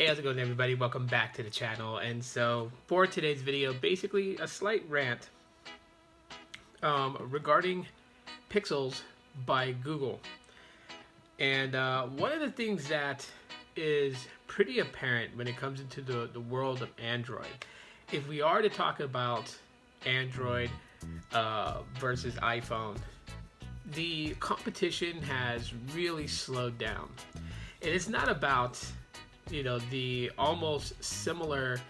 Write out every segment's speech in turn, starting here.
Hey, how's it going, everybody? Welcome back to the channel. And so for today's video, basically a slight rant regarding Pixels by Google. And one of the things that is pretty apparent when it comes into the world of Android, if we are to talk about Android versus iPhone, the competition has really slowed down. And it's not about the almost similar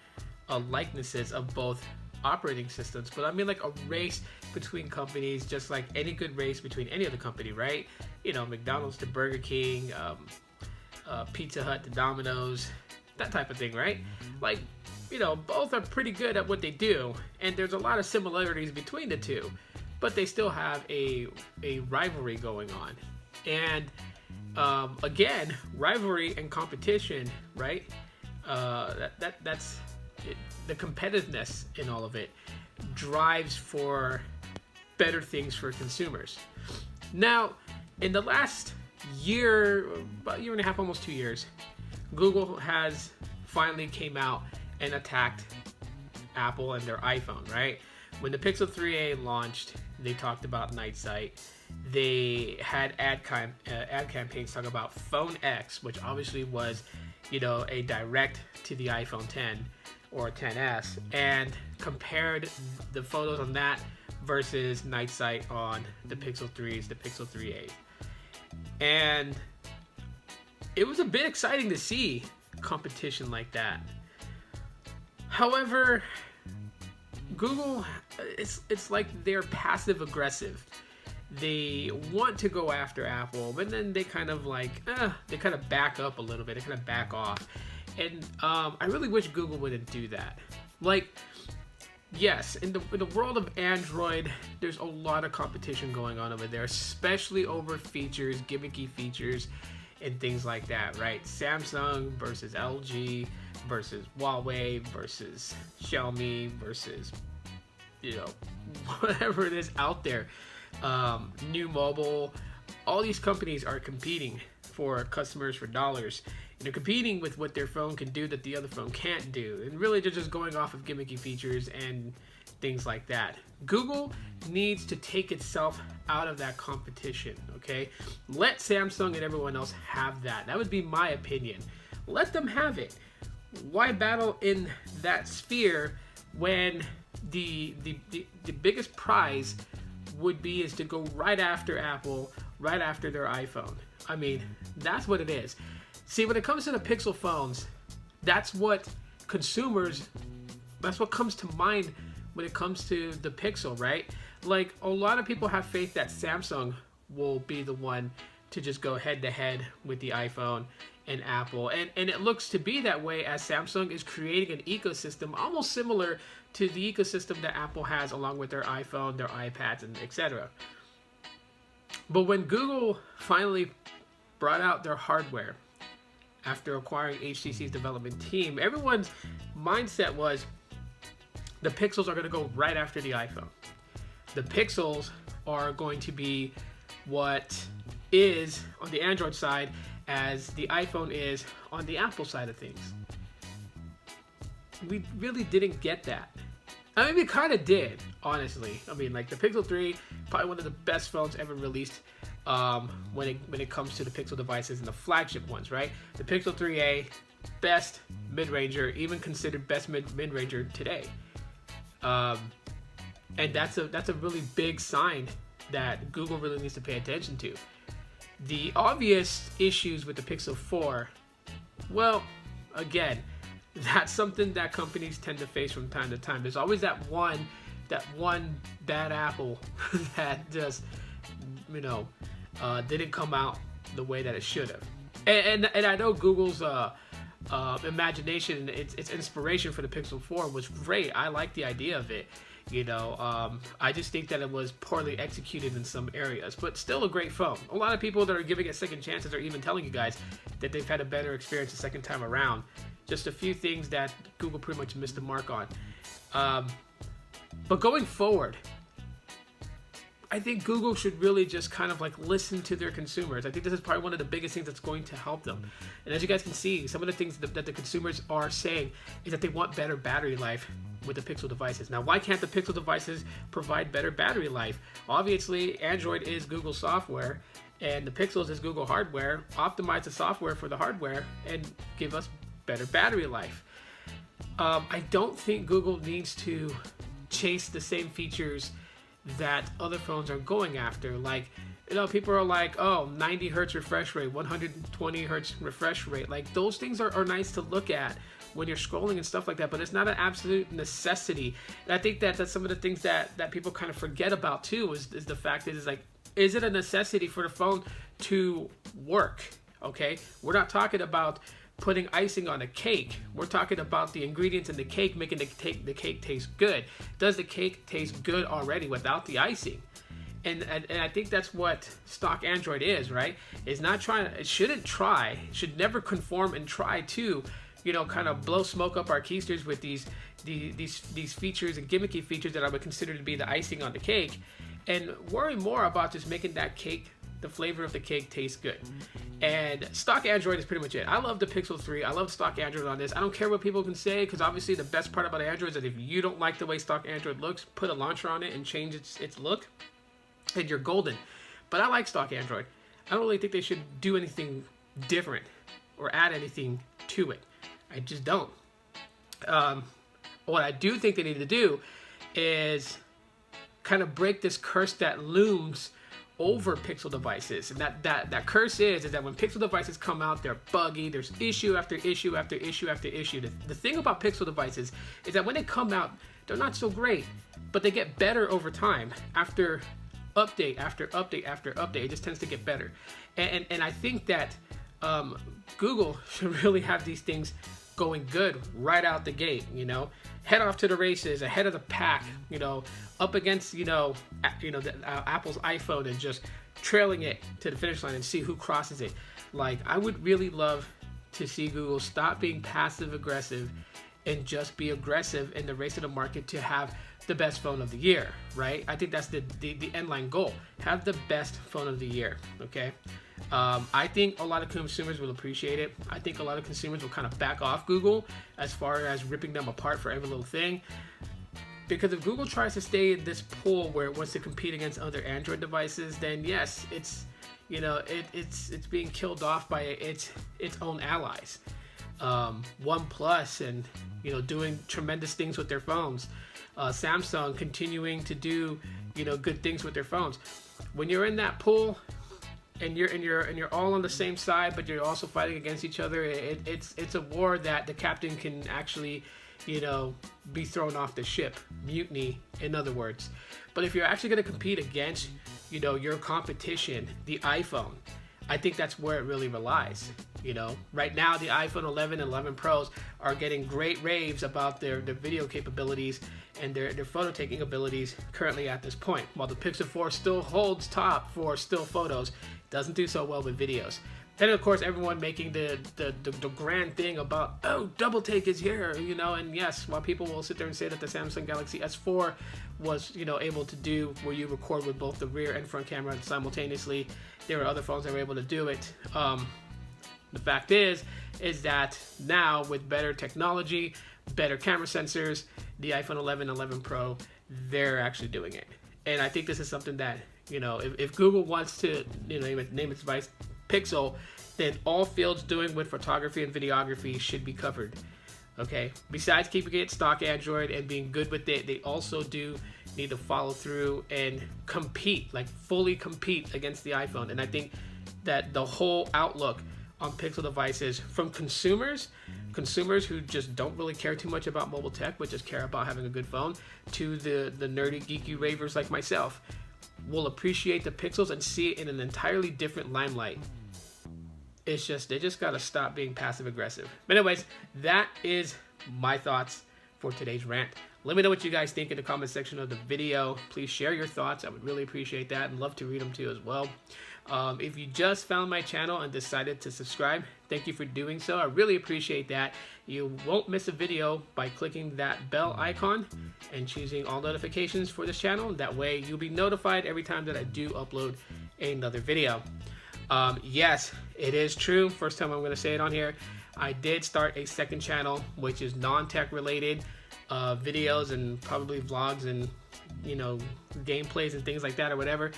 likenesses of both operating systems, but I mean like a race between companies, just like any good race between any other company, right? McDonald's to Burger King, Pizza Hut to Domino's, that type of thing, right? Like, both are pretty good at what they do, and there's a lot of similarities between the two, but they still have a rivalry going on. And again, rivalry and competition, right? That's it. The competitiveness in all of it drives for better things for consumers. Now, in the last year, about a year and a half, almost 2 years, Google has finally came out and attacked Apple and their iPhone, right? When the Pixel 3a launched, they talked about Night Sight. They had ad campaigns talking about Phone X, which obviously was, a direct to the iPhone 10 or 10s, and compared the photos on that versus Night Sight on the Pixel 3s, the Pixel 3a. And it was a bit exciting to see competition like that. However, Google, it's like they're passive aggressive. They want to go after Apple, but then they kind of back up a little bit. They kind of back off. And I really wish Google wouldn't do that. Like, yes, in the world of Android, there's a lot of competition going on over there, especially over features, gimmicky features, and things like that, right? Samsung versus LG versus Huawei versus Xiaomi versus, whatever it is out there. New Mobile, all these companies are competing for customers, for dollars, and they're competing with what their phone can do that the other phone can't do, and really they're just going off of gimmicky features and things like that. Google needs to take itself out of that competition, okay? Let Samsung and everyone else have that. That would be my opinion. Let them have it. Why battle in that sphere when the biggest prize would be is to go right after Apple, right after their iPhone? I mean, that's what it is. See, when it comes to the Pixel phones, that's what comes to mind when it comes to the Pixel, right? Like, a lot of people have faith that Samsung will be the one to just go head to head with the iPhone and Apple, and it looks to be that way, as Samsung is creating an ecosystem almost similar to the ecosystem that Apple has along with their iPhone, their iPads, and etc. But when Google finally brought out their hardware after acquiring HTC's development team, everyone's mindset was the Pixels are going to go right after the iPhone. The Pixels are going to be what is on the Android side as the iPhone is on the Apple side of things. We really didn't get that. I mean, we kind of did, honestly. I mean, like, the Pixel 3, probably one of the best phones ever released when it comes to the Pixel devices and the flagship ones, right? The Pixel 3a, best mid-ranger, even considered best mid-ranger today. And that's a really big sign that Google really needs to pay attention to. The obvious issues with the Pixel 4, well, again, that's something that companies tend to face from time to time. There's always that one bad apple that just, didn't come out the way that it should have. And I know Google's imagination, its inspiration for the Pixel 4 was great. I like the idea of it. I just think that it was poorly executed in some areas, but still a great phone. A lot of people that are giving it second chances are even telling you guys that they've had a better experience the second time around. Just a few things that Google pretty much missed the mark on. But going forward, I think Google should really just kind of like listen to their consumers. I think this is probably one of the biggest things that's going to help them. And as you guys can see, some of the things that the consumers are saying is that they want better battery life with the Pixel devices. Now, why can't the Pixel devices provide better battery life? Obviously, Android is Google software, and the Pixels is Google hardware. Optimize the software for the hardware and give us better battery life. I don't think Google needs to chase the same features that other phones are going after. Like, you know, people are like, oh, 90 hertz refresh rate, 120 hertz refresh rate. Like, those things are nice to look at when you're scrolling and stuff like that, but it's not an absolute necessity. And I think that's some of the things that people kind of forget about too, is the fact that it's like, is it a necessity for the phone to work? Okay, we're not talking about putting icing on a cake. We're talking about the ingredients in the cake making the cake taste good. Does the cake taste good already without the icing? And I think that's what stock Android is, right? It's not trying. It shouldn't try. It should never conform and try to, you know, kind of blow smoke up our keisters with these features and gimmicky features that I would consider to be the icing on the cake, and worry more about just making that cake, the flavor of the cake, taste good. And stock Android is pretty much it. I love the Pixel 3. I love stock Android on this. I don't care what people can say, because obviously the best part about Android is that if you don't like the way stock Android looks, put a launcher on it and change its look, and you're golden. But I like stock Android. I don't really think they should do anything different or add anything to it. I just don't. What I do think they need to do is kind of break this curse that looms over Pixel devices. And that curse is that when Pixel devices come out, they're buggy. There's issue after issue after issue after issue. The thing about Pixel devices is that when they come out, they're not so great, but they get better over time. After update after update after update, it just tends to get better. And I think that Google should really have these things going good right out the gate, you know, head off to the races, ahead of the pack, you know, up against, Apple's iPhone, and just trailing it to the finish line and see who crosses it. Like, I would really love to see Google stop being passive aggressive and just be aggressive in the race of the market to have the best phone of the year, right? I think that's the end line goal. Have the best phone of the year, okay? I think a lot of consumers will appreciate it. I think a lot of consumers will kind of back off Google as far as ripping them apart for every little thing. Because if Google tries to stay in this pool where it wants to compete against other Android devices, then yes, it's being killed off by its own allies. OnePlus and doing tremendous things with their phones. Samsung continuing to do good things with their phones. When you're in that pool and you're all on the same side, but you're also fighting against each other, it's a war that the captain can actually be thrown off the ship. Mutiny, in other words. But if you're actually going to compete against your competition, the iPhone, I think that's where it really relies. Right now the iPhone 11 and 11 Pros are getting great raves about their video capabilities and their photo taking abilities currently at this point. While the Pixel 4 still holds top for still photos, doesn't do so well with videos. Then of course everyone making the grand thing about, oh, double take is here, and yes, while people will sit there and say that the Samsung Galaxy S4 was able to do where you record with both the rear and front camera simultaneously, there are other phones that were able to do it. The fact is that now with better technology, better camera sensors, the iPhone 11 and 11 Pro, they're actually doing it. And I think this is something that, if Google wants to name its device Pixel, then all fields doing with photography and videography should be covered. Okay. Besides keeping it stock Android and being good with it, they also do need to follow through and compete, like fully compete against the iPhone. And I think that the whole outlook on Pixel devices from consumers who just don't really care too much about mobile tech, but just care about having a good phone, to the nerdy, geeky ravers like myself, will appreciate the Pixels and see it in an entirely different limelight. It's just, they just gotta stop being passive aggressive. But anyways, that is my thoughts for today's rant. Let me know what you guys think in the comment section of the video. Please share your thoughts. I would really appreciate that and love to read them too as well. If you just found my channel and decided to subscribe, thank you for doing so. I really appreciate that. You won't miss a video by clicking that bell icon and choosing all notifications for this channel. That way you'll be notified every time that I do upload another video. Yes, it is true. First time I'm going to say it on here. I did start a second channel, which is non-tech related videos and probably vlogs and, you know, gameplays and things like that or whatever.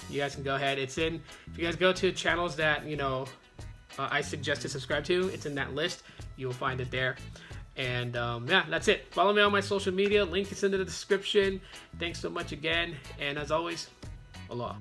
You guys can go ahead. It's in, if you guys go to channels that, you know, I suggest to subscribe to, it's in that list. You'll find it there. And yeah, that's it. Follow me on my social media. Link is in the description. Thanks so much again. And as always, aloha.